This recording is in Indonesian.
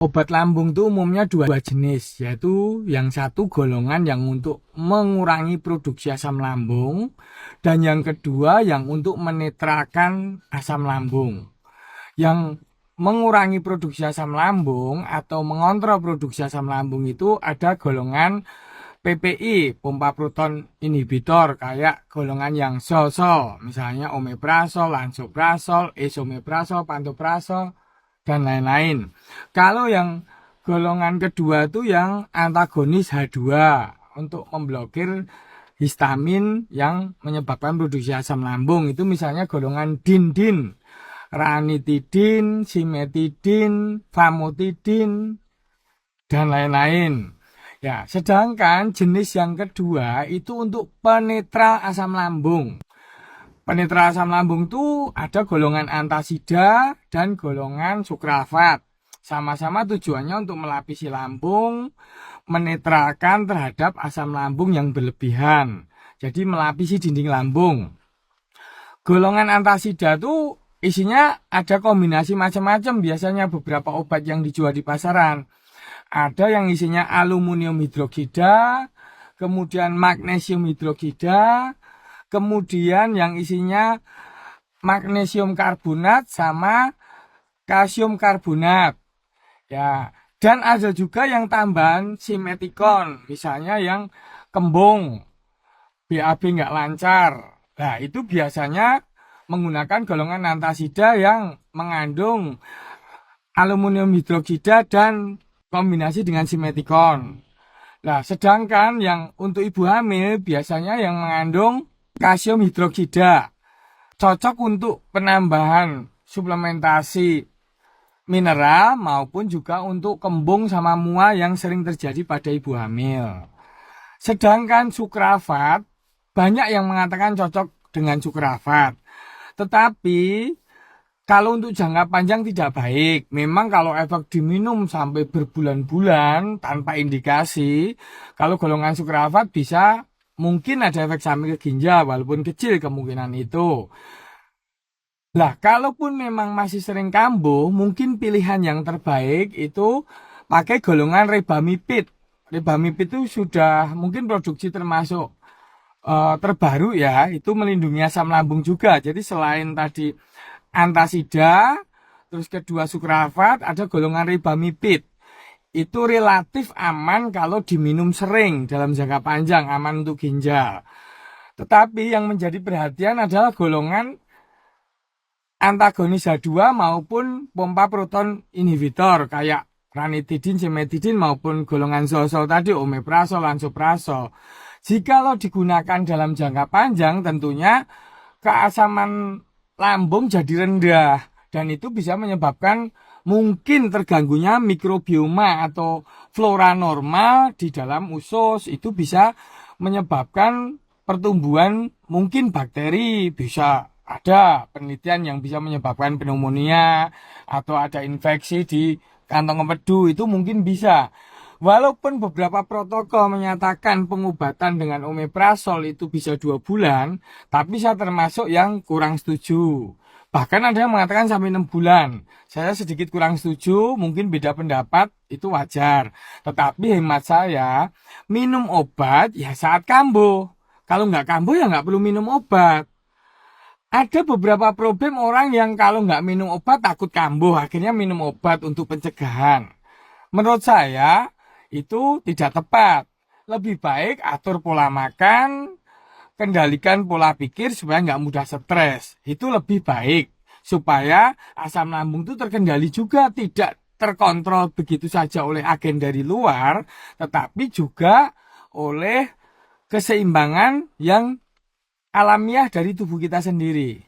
Obat lambung itu umumnya dua jenis, yaitu yang satu golongan yang untuk mengurangi produksi asam lambung, dan yang kedua yang untuk menetralkan asam lambung. Yang mengurangi produksi asam lambung atau mengontrol produksi asam lambung itu ada golongan PPI, pompa proton inhibitor, kayak golongan yang so-so, misalnya omeprazol, lansoprazol, esomeprazol, pantoprazol, dan lain-lain. Kalau yang golongan kedua itu yang antagonis H2 untuk memblokir histamin yang menyebabkan produksi asam lambung, itu misalnya golongan DIN, ranitidin, simetidin, famotidin, dan lain-lain. Ya, sedangkan jenis yang kedua itu untuk penetral asam lambung. Penetral asam lambung itu ada golongan antasida dan golongan sukralfat. Sama-sama tujuannya untuk melapisi lambung, menetralkan terhadap asam lambung yang berlebihan. Jadi melapisi dinding lambung. Golongan antasida itu isinya ada kombinasi macam-macam, biasanya beberapa obat yang dijual di pasaran. Ada yang isinya aluminium hidroksida, kemudian magnesium hidroksida, kemudian yang isinya magnesium karbonat sama kalsium karbonat. Ya, dan ada juga yang tambahan simetikon, misalnya yang kembung, BAB nggak lancar. Nah, itu biasanya menggunakan golongan antasida yang mengandung aluminium hidroksida dan kombinasi dengan simetikon. Nah, sedangkan yang untuk ibu hamil biasanya yang mengandung kalsium hidroksida, cocok untuk penambahan suplementasi mineral maupun juga untuk kembung sama mual yang sering terjadi pada ibu hamil. Sedangkan sukralfat, banyak yang mengatakan cocok dengan sukralfat, tetapi kalau untuk jangka panjang tidak baik. Memang kalau efek diminum sampai berbulan-bulan tanpa indikasi, kalau golongan sukralfat bisa mungkin ada efek samping ke ginjal, walaupun kecil kemungkinan itu. Lah, kalaupun memang masih sering kambuh, mungkin pilihan yang terbaik itu pakai golongan rebamipid. Rebamipid itu sudah mungkin produksi termasuk terbaru ya, itu melindungi asam lambung juga. Jadi selain tadi antasida, terus kedua sukralfat, ada golongan rebamipid. Itu relatif aman kalau diminum sering dalam jangka panjang, aman untuk ginjal. Tetapi yang menjadi perhatian adalah golongan antagonis H2 maupun pompa proton inhibitor kayak ranitidin, simetidin maupun golongan so-so tadi, omeprazol, lansoprazol. Jikalau digunakan dalam jangka panjang, tentunya keasaman lambung jadi rendah, dan itu bisa menyebabkan mungkin terganggunya mikrobioma atau flora normal di dalam usus. Itu bisa menyebabkan pertumbuhan mungkin bakteri, bisa ada penelitian yang bisa menyebabkan pneumonia atau ada infeksi di kantong empedu, itu mungkin bisa. Walaupun beberapa protokol menyatakan pengobatan dengan omeprazol itu bisa 2 bulan, tapi saya termasuk yang kurang setuju. Bahkan ada yang mengatakan sampai 6 bulan. Saya sedikit kurang setuju, mungkin beda pendapat, itu wajar. Tetapi hemat saya, minum obat ya saat kambuh. Kalau nggak kambuh ya nggak perlu minum obat. Ada beberapa problem orang yang kalau nggak minum obat takut kambuh, akhirnya minum obat untuk pencegahan. Menurut saya, itu tidak tepat. Lebih baik atur pola makan, kendalikan pola pikir supaya nggak mudah stres. Itu lebih baik. Supaya asam lambung itu terkendali juga, tidak terkontrol begitu saja oleh agen dari luar, tetapi juga oleh keseimbangan yang alamiah dari tubuh kita sendiri.